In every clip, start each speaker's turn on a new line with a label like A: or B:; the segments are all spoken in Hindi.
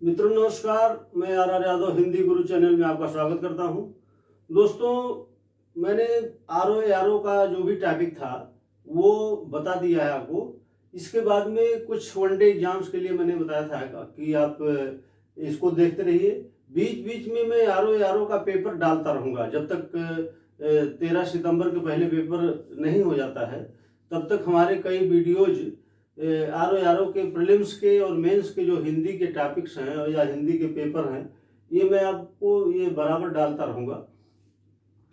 A: मित्रों नमस्कार, मैं are Yadav Hindi Guru channel में आपका स्वागत करता हूं। दोस्तों, मैंने आर ओ का जो भी टॉपिक था वो बता दिया है आपको। इसके बाद में कुछ वनडे एग्जाम्स के लिए मैंने बताया था कि आप इसको देखते रहिए। बीच बीच में मैं आर ओ का पेपर डालता रहूँगा जब तक 13 सितंबर के पहले पेपर नहीं हो जाता है। तब तक हमारे कई वीडियोज आर ओ के प्रीलिम्स के और मेंस के जो हिंदी के टॉपिक्स हैं या हिंदी के पेपर हैं, ये मैं आपको ये बराबर डालता रहूँगा।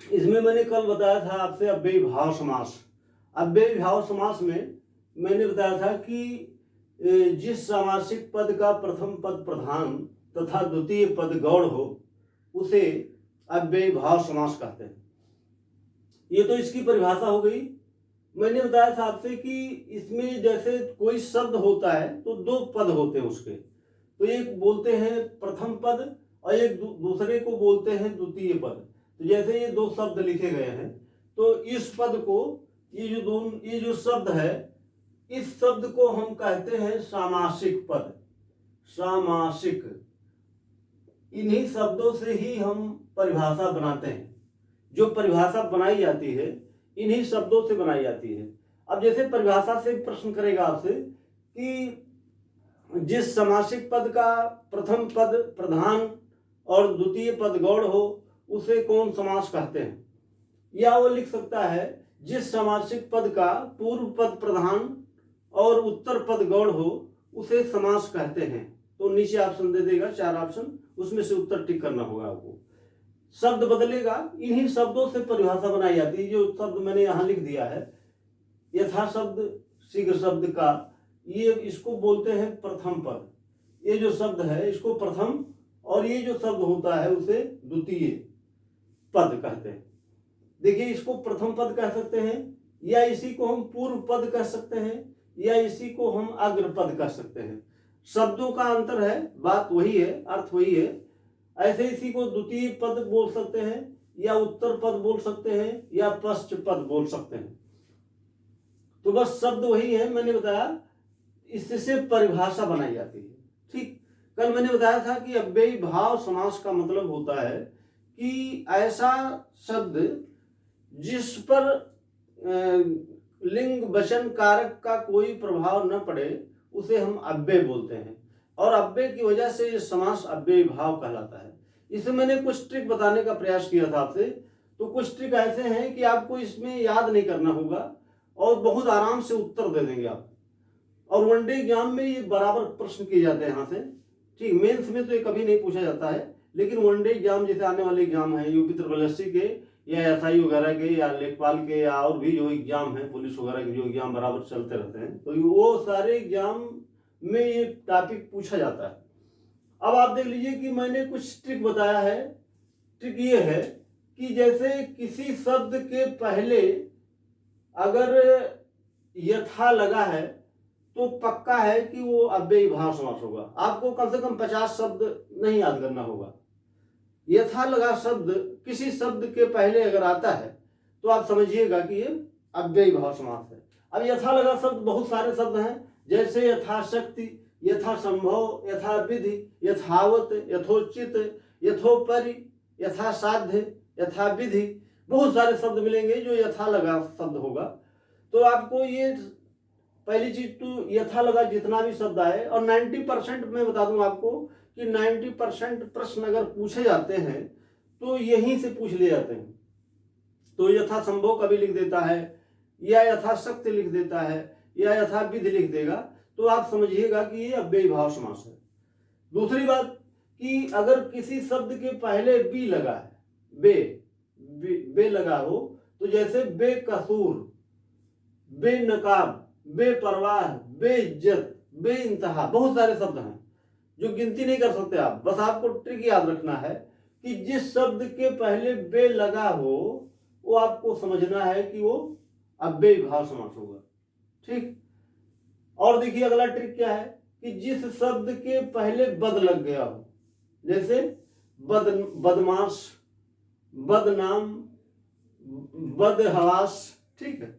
A: इसमें मैंने कल बताया था आपसे अव्ययी भाव समास। अव्ययी भाव समास में मैंने बताया था कि जिस सामासिक पद का प्रथम पद प्रधान तथा द्वितीय पद गौड़ हो उसे अव्ययी भाव समास कहते हैं। ये तो इसकी परिभाषा हो गई। मैंने बताया था आपसे कि इसमें जैसे कोई शब्द होता है तो दो पद होते हैं उसके, तो एक बोलते हैं प्रथम पद और एक दूसरे को बोलते हैं द्वितीय पद। तो जैसे ये दो शब्द लिखे गए हैं तो इस पद को ये जो शब्द है इस शब्द को हम कहते हैं सामासिक पद। सामासिक, इन्हीं शब्दों से ही हम परिभाषा बनाते हैं। जो परिभाषा बनाई जाती है इन्हीं शब्दों से बनाई जाती है। अब जैसे परिभाषा से प्रश्न करेगा आपसे कि जिस समासिक पद का प्रथम पद प्रधान और द्वितीय पद गौड़ हो उसे कौन समास कहते हैं, या वो लिख सकता है जिस समासिक पद का पूर्व पद प्रधान और उत्तर पद गौड़ हो उसे समास कहते हैं। तो नीचे ऑप्शन दे देगा, 4 ऑप्शन, उसमें से उत्तर टिक करना होगा आपको। शब्द बदलेगा, इन्हीं शब्दों से परिभाषा बनाई जाती है। जो शब्द मैंने यहाँ लिख दिया है यथा शब्द शीघ्र शब्द का, ये इसको बोलते हैं प्रथम पद। ये जो शब्द है इसको प्रथम, और ये जो शब्द होता है उसे द्वितीय पद कहते हैं। देखिए, इसको प्रथम पद कह सकते हैं, या इसी को हम पूर्व पद कह सकते हैं, या इसी को हम अग्र पद कह सकते हैं। शब्दों का अंतर है, बात वही है, अर्थ वही है। ऐसे इसी को द्वितीय पद बोल सकते हैं, या उत्तर पद बोल सकते हैं, या पश्च पद बोल सकते हैं। तो बस शब्द वही है, मैंने बताया इससे परिभाषा बनाई जाती है। ठीक, कल मैंने बताया था कि अव्ययी भाव समास का मतलब होता है कि ऐसा शब्द जिस पर लिंग वचन कारक का कोई प्रभाव न पड़े उसे हम अव्यय बोलते हैं, और अव्यय की वजह से ये समास अव्ययी भाव कहलाता है। इसमें मैंने कुछ ट्रिक बताने का प्रयास किया था आपसे। तो कुछ ट्रिक ऐसे हैं कि आपको इसमें याद नहीं करना होगा और बहुत आराम से उत्तर दे देंगे आप। और वनडे एग्जाम में ये बराबर प्रश्न किए जाते हैं यहाँ से। ठीक, मेंस में तो ये कभी नहीं पूछा जाता है, लेकिन वनडे एग्जाम जैसे आने वाले एग्जाम है यूपी ट्रिपल के या एसआई वगैरह के या लेखपाल के या और भी जो एग्जाम है पुलिस वगैरह के जो एग्जाम बराबर चलते रहते हैं, तो वो सारे एग्जाम में ये टॉपिक पूछा जाता है। अब आप देख लीजिए कि मैंने कुछ ट्रिक बताया है। ट्रिक ये है कि जैसे किसी शब्द के पहले अगर यथा लगा है तो पक्का है कि वो अव्ययी भाव समास होगा। आपको कम से कम 50 शब्द नहीं याद करना होगा। यथा लगा शब्द किसी शब्द के पहले अगर आता है तो आप समझिएगा कि ये अव्ययी भाव समास है। अब यथा लगा शब्द बहुत सारे शब्द हैं, जैसे यथाशक्ति, यथा संभव, यथा विधि, यथावत, यथोचित, यथोपरि, यथा साध्य, यथा विधि, बहुत सारे शब्द मिलेंगे जो यथा लगा शब्द होगा। तो आपको ये पहली चीज तो यथा लगा जितना भी शब्द आए, और 90% मैं बता दूं आपको कि 90% प्रश्न अगर पूछे जाते हैं तो यहीं से पूछ ले जाते हैं। तो यथा संभव कभी लिख देता है, या यथाशक्ति लिख देता है, या यथा विधि लिख देगा, तो आप समझिएगा कि ये अव्ययी भाव समास है। दूसरी बात कि अगर किसी शब्द के पहले बी लगा है, बे लगा हो, तो जैसे बेकसूर, बेनकाब, बेपरवाह, बेइज्जत, बेइंतहा, बहुत सारे शब्द हैं जो गिनती नहीं कर सकते आप। बस आपको ट्रिक याद रखना है कि जिस शब्द के पहले बे लगा हो वो आपको समझना है कि वो अव्ययी भाव समास होगा। ठीक, और देखिए अगला ट्रिक क्या है कि जिस शब्द के पहले बद लग गया हो, जैसे बदमाश, बदनाम, बदहवास, ठीक है,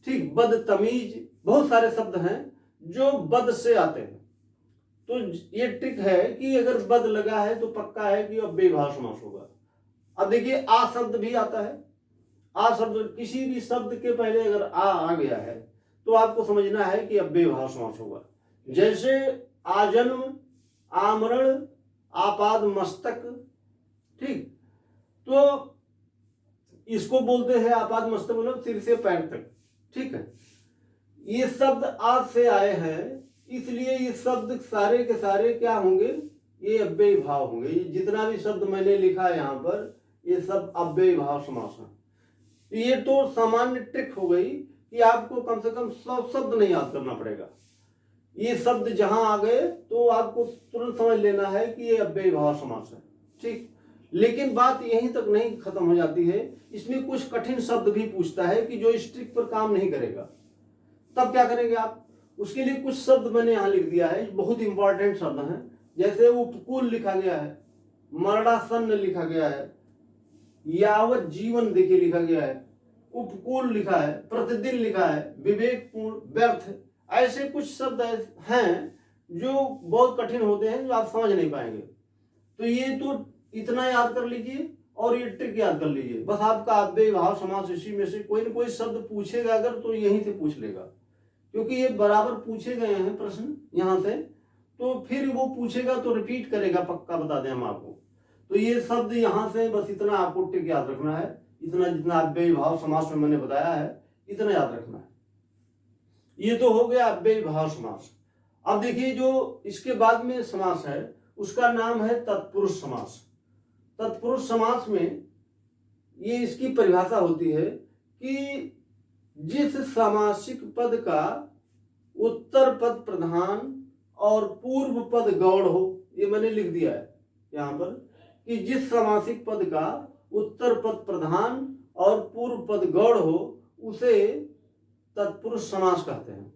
A: ठीक, बदतमीज, बहुत सारे शब्द हैं जो बद से आते हैं। तो ये ट्रिक है कि अगर बद लगा है तो पक्का है कि अव्ययी भाव समास होगा। अब देखिए आ शब्द भी आता है। आ शब्द, किसी भी शब्द के पहले अगर आ गया है तो आपको समझना है कि अव्ययी भाव समास होगा। जैसे आजन्म, आमरण, आपाद मस्तक, ठीक, तो इसको बोलते हैं आपाद मस्तक, मतलब सिर से पैर तक, ठीक है। ये शब्द आज से आए हैं, इसलिए ये शब्द सारे के सारे क्या होंगे, ये अव्ययी भाव होंगे। ये जितना भी शब्द मैंने लिखा है यहाँ पर, ये सब अव्ययी भाव समास है। ये तो सामान्य ट्रिक हो गई कि आपको कम से कम 100 शब्द नहीं याद करना पड़ेगा। ये शब्द जहां आ गए तो आपको तुरंत समझ लेना है कि ये अव्ययी भाव समास है, ठीक। लेकिन बात यहीं तक नहीं खत्म हो जाती है, इसमें कुछ कठिन शब्द भी पूछता है कि जो इस ट्रिक पर काम नहीं करेगा। तब क्या करेंगे आप? उसके लिए कुछ शब्द मैंने यहाँ लिख दिया है, बहुत इंपॉर्टेंट शब्द हैं। जैसे उपकूल लिखा गया है, मरणासन्न लिखा गया है, यावत जीवन देखिए लिखा गया है, उपकूल लिखा है, प्रतिदिन लिखा है, विवेकपूर्ण, व्यर्थ, ऐसे कुछ शब्द हैं जो बहुत कठिन होते हैं, जो आप समझ नहीं पाएंगे। तो ये तो इतना याद कर लीजिए और ये ट्रिक याद कर लीजिए। बस आपका अव्ययी भाव समास इसी में से कोई न कोई शब्द पूछेगा अगर, तो यहीं से पूछ लेगा, क्योंकि ये बराबर पूछे गए हैं प्रश्न यहाँ से, तो फिर वो पूछेगा तो रिपीट करेगा, पक्का बता दें हम आपको। तो ये शब्द यहाँ से बस इतना आपको ट्रिक याद रखना है, इतना जितना अव्ययी भाव समास में मैंने बताया है इतना याद रखना है। ये तो हो गया अव्ययी भाव समास। अब देखिए जो इसके बाद में समास है उसका नाम है तत्पुरुष समास। तत्पुरुष समास में ये इसकी परिभाषा होती है कि जिस सामासिक पद का उत्तर पद प्रधान और पूर्व पद गौड़ हो, ये मैंने लिख दिया है यहाँ पर कि जिस सामासिक पद का उत्तर पद प्रधान और पूर्व पद गौड़ हो उसे तत्पुरुष समास कहते हैं।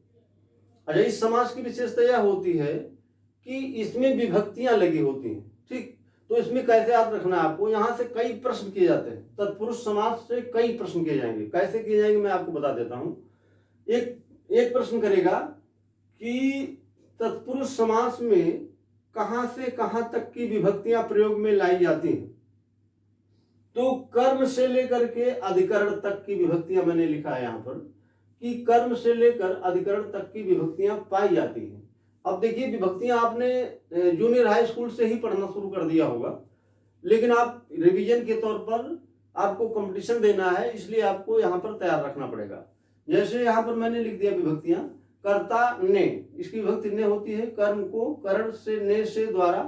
A: अच्छा, इस समास की विशेषता यह होती है कि इसमें विभक्तियां लगी होती हैं, ठीक। तो इसमें कैसे याद रखना है आपको, यहां से कई प्रश्न किए जाते हैं। तत्पुरुष समास से कई प्रश्न किए जाएंगे। कैसे किए जाएंगे मैं आपको बता देता हूं। एक प्रश्न करेगा कि तत्पुरुष समास में कहां से कहां तक की विभक्तियां प्रयोग में लाई जाती हैं। तो कर्म से लेकर के अधिकरण तक की विभक्तियां मैंने लिखा है यहाँ पर कि कर्म से लेकर अधिकरण तक की विभक्तियां पाई जाती हैं। अब देखिए विभक्तियां आपने जूनियर हाई स्कूल से ही पढ़ना शुरू कर दिया होगा, लेकिन आप रिवीजन के तौर पर आपको कंपटीशन देना है, इसलिए आपको यहाँ पर तैयार रखना पड़ेगा। जैसे यहाँ पर मैंने लिख दिया विभक्तियां, कर्ता ने, इसकी विभक्ति ने होती है। कर्म को करण से ने से द्वारा,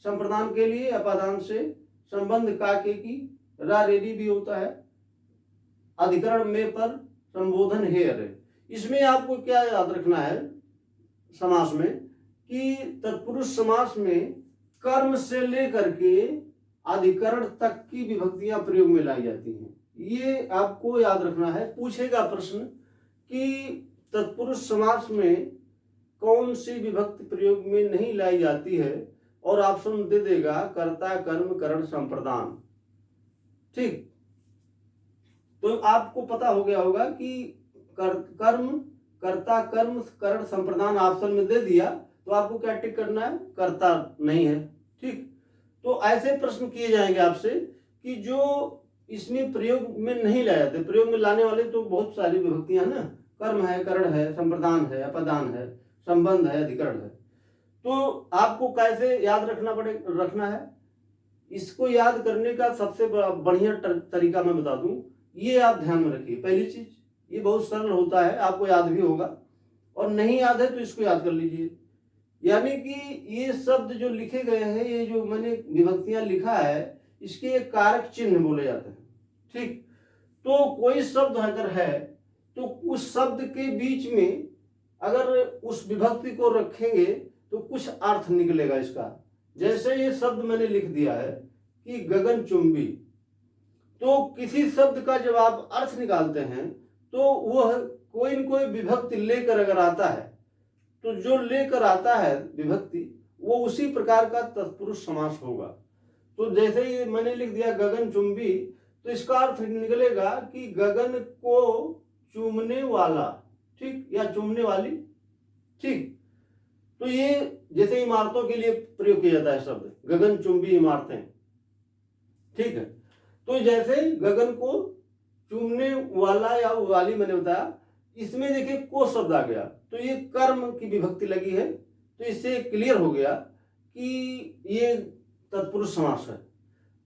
A: संप्रदान के लिए अपादान से, संबंध का के की, रा रेडी भी होता है, अधिकरण में पर, संबोधन है अरे। इसमें आपको क्या याद रखना है समास में कि तत्पुरुष समास में कर्म से लेकर के अधिकरण तक की विभक्तियां प्रयोग में लाई जाती हैं। ये आपको याद रखना है। पूछेगा प्रश्न कि तत्पुरुष समास में कौन सी विभक्ति प्रयोग में नहीं लाई जाती है, और ऑप्शन दे देगा कर्ता, कर्म, करण, संप्रदान, ठीक। तो आपको पता हो गया होगा कि कर्म, कर्ता, कर्म, करण, संप्रदान ऑप्शन में दे दिया, तो आपको क्या टिक करना है, कर्ता नहीं है, ठीक। तो ऐसे प्रश्न किए जाएंगे आपसे कि जो इसमें प्रयोग में नहीं लाए जाते। प्रयोग में लाने वाले तो बहुत सारी विभक्तियां ना, कर्म है, करण है, संप्रदान है, अपदान है, संबंध है, अधिकरण है। तो आपको कैसे याद रखना है, इसको याद करने का सबसे बढ़िया तरीका मैं बता दूं, ये आप ध्यान में रखिए। पहली चीज, ये बहुत सरल होता है, आपको याद भी होगा, और नहीं याद है तो इसको याद कर लीजिए। यानी कि ये शब्द जो लिखे गए हैं, ये जो मैंने विभक्तियां लिखा है, इसके एक कारक चिन्ह बोले जाते हैं, ठीक। तो कोई शब्द अगर है तो उस शब्द के बीच में अगर उस विभक्ति को रखेंगे तो कुछ अर्थ निकलेगा इसका। जैसे ये शब्द मैंने लिख दिया है कि गगनचुंबी, तो किसी शब्द का जब आप अर्थ निकालते हैं तो वह कोई न कोई विभक्ति लेकर अगर आता है, तो जो लेकर आता है विभक्ति, वो उसी प्रकार का तत्पुरुष समास होगा। तो जैसे ही मैंने लिख दिया गगनचुंबी, तो इसका अर्थ निकलेगा कि गगन को चूमने वाला, ठीक, या चूमने वाली, ठीक। तो ये जैसे इमारतों के लिए प्रयोग किया जाता है शब्द गगनचुंबी इमारतें, ठीक है। तो जैसे गगन को चूमने वाला या वाली मैंने बताया, इसमें देखिए को शब्द आ गया, तो ये कर्म की विभक्ति लगी है, तो इससे क्लियर हो गया कि ये तत्पुरुष समास है।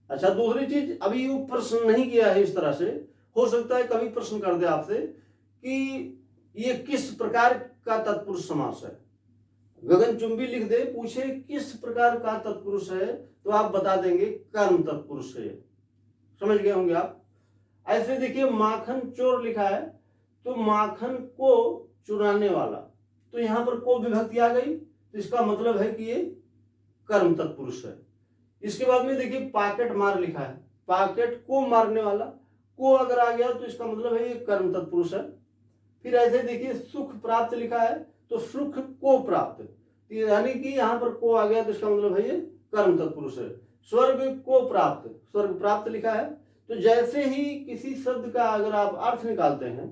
A: अच्छा, दूसरी चीज, अभी वो प्रश्न नहीं किया है इस तरह से, हो सकता है कभी प्रश्न कर दे आपसे कि ये किस प्रकार का तत्पुरुष समास है। गगनचुंबी लिख दे, पूछे किस प्रकार का तत्पुरुष है, तो आप बता देंगे कर्म तत्पुरुष है। समझ गए होंगे आप। ऐसे देखिए माखन चोर लिखा है, तो माखन को चुराने वाला, तो यहां पर को विभक्ति आ गई, तो इसका मतलब है कि ये कर्म तत्पुरुष है। इसके बाद में देखिए पॉकेट मार लिखा है, पॉकेट को मारने वाला, को अगर आ गया तो इसका मतलब है ये कर्म तत्पुरुष है। फिर ऐसे देखिए सुख प्राप्त लिखा है, तो सुख को प्राप्त, यानी कि यहाँ पर को आ गया तो इसका मतलब है ये कर्म तत्पुरुष है। स्वर्ग को प्राप्त, स्वर्ग प्राप्त लिखा है। तो जैसे ही किसी शब्द का अगर आप अर्थ निकालते हैं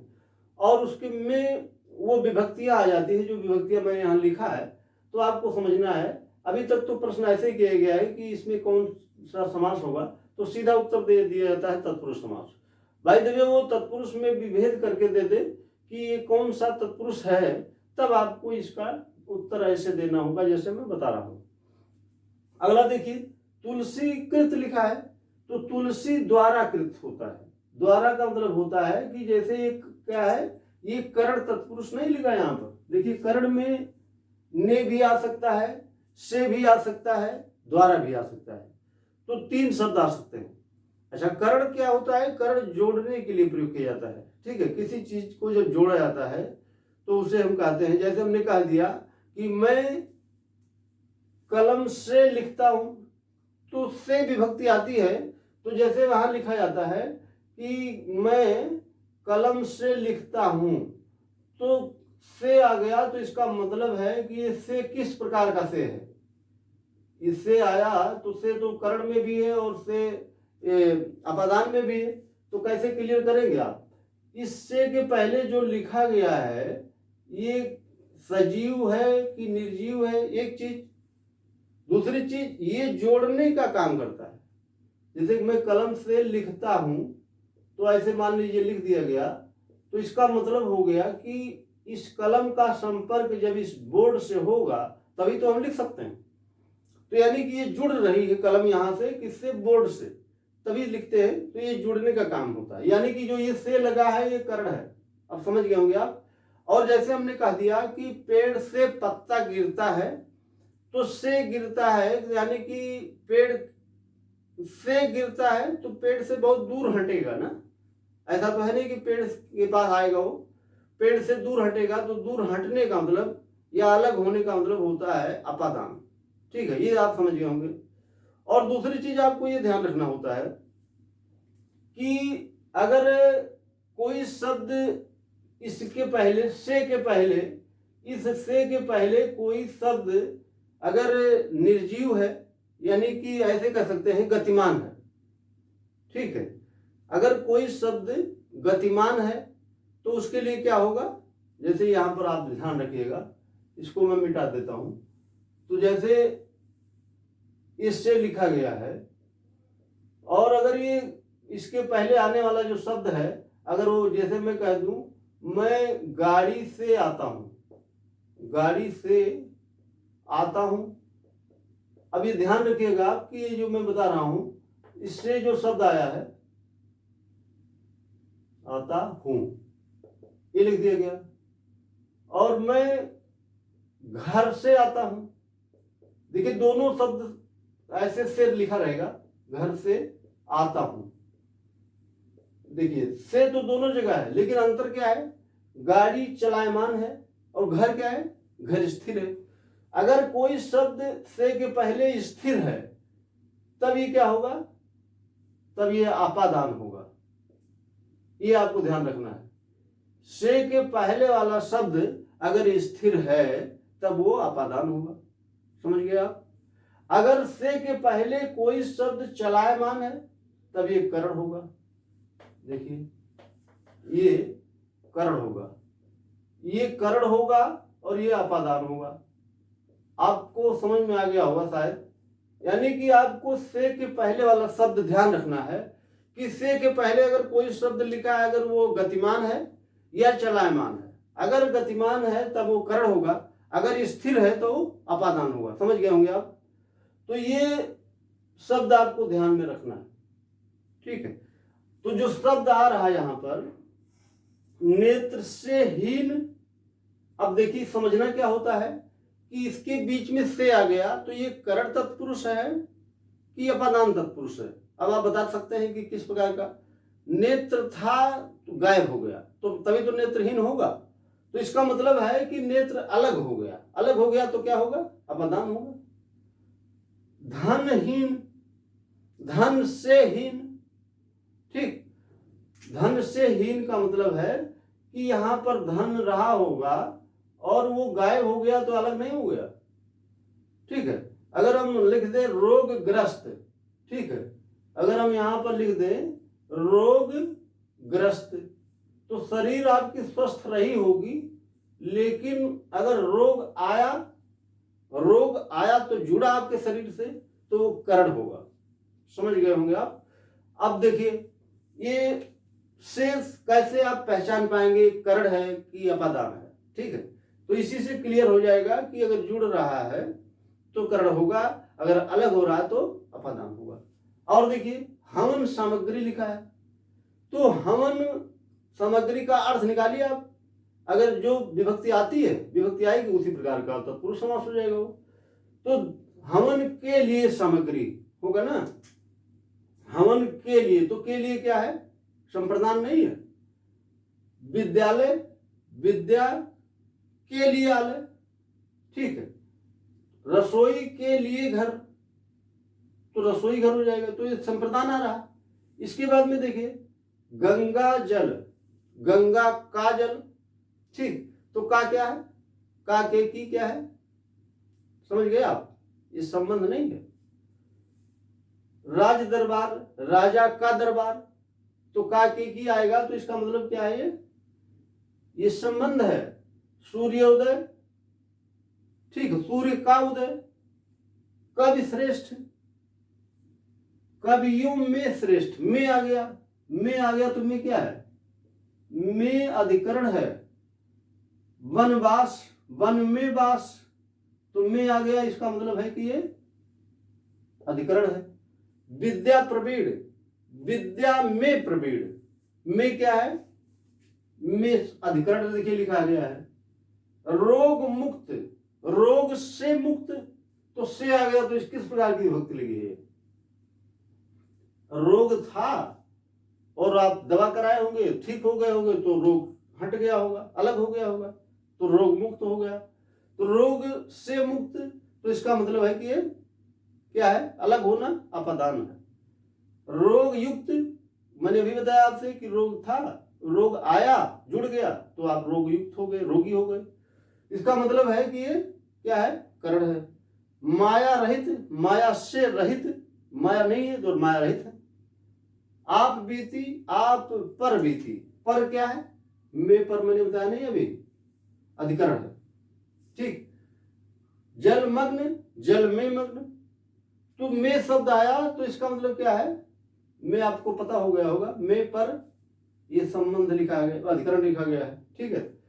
A: और उसके में वो विभक्तियां आ जाती है, जो विभक्तियां मैंने यहाँ लिखा है, तो आपको समझना है। अभी तक तो प्रश्न ऐसे किया गया है कि इसमें कौन सा समास होगा, तो सीधा उत्तर दे दिया जाता है तत्पुरुष समास। भाई देवे वो तत्पुरुष में विभेद करके दे दे कि ये कौन सा तत्पुरुष है, तब आपको इसका उत्तर ऐसे देना होगा जैसे मैं बता रहा हूं। अगला देखिए तुलसी कृत लिखा है, तो तुलसी द्वारा कृत होता है। द्वारा का मतलब होता है कि जैसे एक क्या है, ये करण तत्पुरुष नहीं लिखा यहाँ पर, देखिए करण में ने भी आ सकता है, से भी आ सकता है, द्वारा भी आ सकता है, तो तीन शब्द आ सकते हैं। अच्छा, करण क्या होता है, करण जोड़ने के लिए प्रयोग किया जाता है, ठीक है। किसी चीज को जब जोड़ा जाता है तो उसे हम कहते हैं, जैसे हमने कह दिया कि मैं कलम से लिखता हूं, तो से विभक्ति आती है, तो जैसे वहां लिखा जाता है कि मैं कलम से लिखता हूं, तो से आ गया, तो इसका मतलब है कि ये से किस प्रकार का से है। इससे आया तो से तो करण में भी है और से अपादान में भी है, तो कैसे क्लियर करेंगे आप। इससे के पहले जो लिखा गया है ये सजीव है कि निर्जीव है, एक चीज। दूसरी चीज, ये जोड़ने का काम करता है। जैसे मैं कलम से लिखता हूं, तो ऐसे मान लीजिए लिख दिया गया, तो इसका मतलब हो गया कि इस कलम का संपर्क जब इस बोर्ड से होगा तभी तो हम लिख सकते हैं। तो यानी कि ये जुड़ रही है कलम यहां से किससे, बोर्ड से, तभी लिखते हैं, तो ये जुड़ने का काम होता है। यानी कि जो ये से लगा है ये करण है, अब समझ गए होंगे आप। और जैसे हमने कह दिया कि पेड़ से पत्ता गिरता है, तो से गिरता है, यानी कि पेड़ से गिरता है तो पेड़ से बहुत दूर हटेगा ना, ऐसा तो है नहीं कि पेड़ के पास आएगा वो, पेड़ से दूर हटेगा, तो दूर हटने का मतलब या अलग होने का मतलब होता है अपादान, ठीक है, ये आप समझ गए होंगे। और दूसरी चीज आपको ये ध्यान रखना होता है कि अगर कोई शब्द इसके पहले, से के पहले, इस से के पहले कोई शब्द अगर निर्जीव है, यानी कि ऐसे कह सकते हैं गतिमान है, ठीक है। अगर कोई शब्द गतिमान है तो उसके लिए क्या होगा, जैसे यहां पर आप ध्यान रखिएगा, इसको मैं मिटा देता हूं। तो जैसे इससे लिखा गया है, और अगर ये इसके पहले आने वाला जो शब्द है, अगर वो जैसे मैं कह दूं मैं गाड़ी से आता हूं, गाड़ी से आता हूं। अब ये ध्यान रखिएगा कि ये जो मैं बता रहा हूं, इससे जो शब्द आया है आता हूं, ये लिख दिया गया। और मैं घर से आता हूं, देखिए दोनों शब्द ऐसे से लिखा रहेगा, घर से आता हूं, देखिए से तो दोनों जगह है, लेकिन अंतर क्या है, गाड़ी चलायमान है और घर क्या है, घर स्थिर है। अगर कोई शब्द से के पहले स्थिर है तब ये क्या होगा, तब ये अपादान होगा, ये आपको ध्यान रखना है। से के पहले वाला शब्द अगर स्थिर है तब वो अपादान होगा, समझ गए आप। अगर से के पहले कोई शब्द चलायमान है तब ये करण होगा, देखिए ये करण होगा, ये करण होगा और ये अपादान होगा। आपको समझ में आ गया होगा शायद। यानी कि आपको से के पहले वाला शब्द ध्यान रखना है कि से के पहले अगर कोई शब्द लिखा है, अगर वो गतिमान है या चलायमान है। अगर गतिमान है तब वो करण होगा, अगर स्थिर है तो अपादान होगा। समझ गए होंगे आप। तो ये शब्द आपको ध्यान में रखना है, ठीक है। तो जो शब्द आ रहा है यहां पर नेत्र से हीन, अब देखिए समझना क्या होता है कि इसके बीच में से आ गया तो ये करण तत्पुरुष है कि अपादान तत्पुरुष है। अब आप बता सकते हैं कि किस प्रकार का। नेत्र था तो गायब हो गया, तो तभी तो नेत्रहीन होगा। तो इसका मतलब है कि नेत्र अलग हो गया, अलग हो गया तो क्या होगा, अपादान होगा। धनहीन, धन से हीन, ठीक। धन से हीन का मतलब है कि यहां पर धन रहा होगा और वो गायब हो गया तो अलग नहीं हो गया, ठीक है। अगर हम लिख दें रोगग्रस्त, ठीक है, अगर हम यहां पर लिख दें रोगग्रस्त तो शरीर आपकी स्वस्थ रही होगी, लेकिन अगर रोग आया तो जुड़ा आपके शरीर से तो करण होगा। समझ गए होंगे आप। अब देखिए ये से कैसे आप पहचान पाएंगे करण है कि अपादान है, ठीक है। तो इसी से क्लियर हो जाएगा कि अगर जुड़ रहा है तो करण होगा, अगर अलग हो रहा है तो अपादान होगा। और देखिए हवन सामग्री लिखा है, तो हवन सामग्री का अर्थ निकालिए आप। अगर जो विभक्ति आती है, विभक्ति आएगी उसी प्रकार का तत्पुरुष समास हो जाएगा वो। तो हवन के लिए सामग्री होगा ना, हवन के लिए, तो के लिए क्या है, संप्रदान नहीं है। विद्यालय, विद्या के लिए आलय, ठीक है। रसोई के लिए घर, तो रसोई घर हो जाएगा, तो ये संप्रदान आ रहा। इसके बाद में देखिए गंगा जल, गंगा का जल, ठीक। तो का क्या है, का के की क्या है, समझ गए आप, ये संबंध नहीं है। राज दरबार, राजा का दरबार, तो का के की आएगा तो इसका मतलब क्या है, ये संबंध है। सूर्योदय, ठीक है, सूर्य का उदय, कवि श्रेष्ठ, कवियों में श्रेष्ठ, में आ गया, में आ गया तो में क्या है, में अधिकरण है। वनवास, वन में वास, तो में आ गया, इसका मतलब है कि ये अधिकरण है। विद्या प्रवीण, विद्या में प्रवीण, में क्या है, में अधिकरण देखिए लिखा गया है। रोग मुक्त, रोग से मुक्त, तो से आ गया तो इस किस प्रकार की विभक्ति लगी है, रोग था और आप दवा कराए होंगे, ठीक हो गए होंगे तो रोग हट गया होगा, अलग हो गया होगा, तो रोग मुक्त हो गया। तो रोग से मुक्त, तो इसका मतलब है कि ये क्या है, अलग होना, अपादान है। रोग युक्त, मैंने अभी बताया आपसे कि रोग था, रोग आया, जुड़ गया तो आप रोग युक्त हो गए, रोगी हो गए। इसका मतलब है कि ये क्या है, करण है। माया रहित, माया से रहित, माया नहीं है तो माया रहित है। आप बीती, आप पर बीती, पर क्या है, में पर मैंने बताया नहीं अभी, अधिकरण है, ठीक। जलमग्न, जल में मग्न, तो में शब्द आया तो इसका मतलब क्या है, में आपको पता हो गया होगा, में पर ये संबंध लिखा गया, अधिकरण लिखा गया है, ठीक है।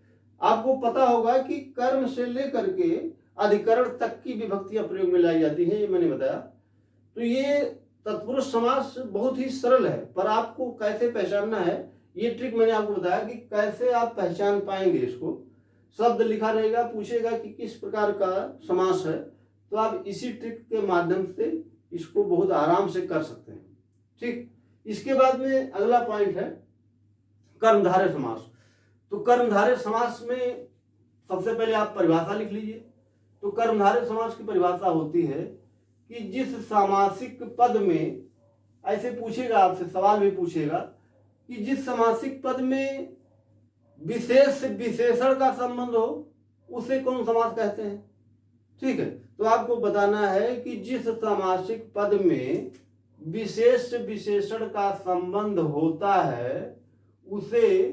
A: आपको पता होगा कि कर्म से लेकर के अधिकरण तक की विभक्तियां प्रयोग में लाई जाती हैं, ये मैंने बताया। तो ये तत्पुरुष समास बहुत ही सरल है, पर आपको कैसे पहचानना है ये ट्रिक मैंने आपको बताया कि कैसे आप पहचान पाएंगे इसको। शब्द लिखा रहेगा, पूछेगा कि किस प्रकार का समास है, तो आप इसी ट्रिक के माध्यम से इसको बहुत आराम से कर सकते हैं, ठीक। इसके बाद में अगला पॉइंट है कर्मधारय समास। तो कर्मधारय समास में सबसे पहले आप परिभाषा लिख लीजिए। तो कर्मधारय समास की परिभाषा होती है कि जिस सामासिक पद में, ऐसे पूछेगा आपसे, सवाल भी पूछेगा कि जिस सामासिक पद में विशेष विशेषण का संबंध हो उसे कौन समास कहते हैं, ठीक है। तो आपको बताना है कि जिस सामासिक पद में विशेष विशेषण का संबंध होता है उसे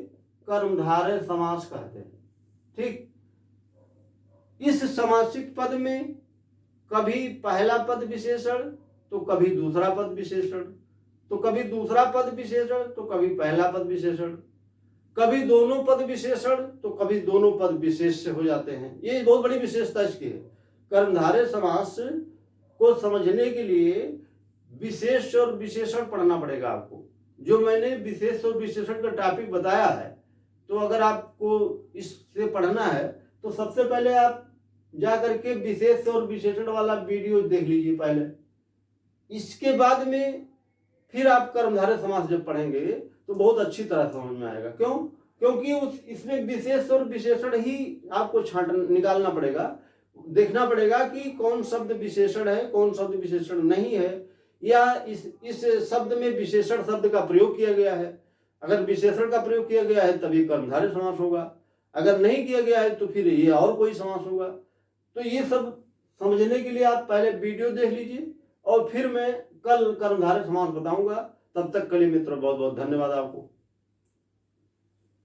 A: कर्मधारय समास कहते हैं, ठीक। इस सामासिक पद में कभी पहला पद विशेषण तो कभी दूसरा पद विशेषण, तो कभी दूसरा पद विशेषण तो कभी पहला पद विशेषण, कभी दोनों पद विशेषण तो कभी दोनों पद विशेष हो जाते हैं। ये बहुत बड़ी विशेषता इसकी है। कर्मधारय समास को समझने के लिए विशेष और विशेषण पढ़ना पड़ेगा आपको। जो मैंने विशेष और विशेषण का टॉपिक बताया है, तो अगर आपको इससे पढ़ना है तो सबसे पहले आप जा करके विशेष और विशेषण वाला वीडियो देख लीजिए पहले। इसके बाद में फिर आप कर्मधारय समास जब पढ़ेंगे तो बहुत अच्छी तरह समझ में आएगा। क्यों? क्योंकि इसमें विशेष और विशेषण ही आपको निकालना पड़ेगा, देखना पड़ेगा कि कौन शब्द विशेषण है, कौन शब्द विशेषण नहीं है, या इस शब्द में विशेषण शब्द का प्रयोग किया गया है। अगर विशेषण का प्रयोग किया गया है तभी कर्मधारय समास होगा, अगर नहीं किया गया है तो फिर ये और कोई समास होगा। तो ये सब समझने के लिए आप पहले वीडियो देख लीजिए और फिर मैं कल कर्मधारय समास बताऊंगा। तब तक के लिए मित्रों बहुत बहुत धन्यवाद आपको।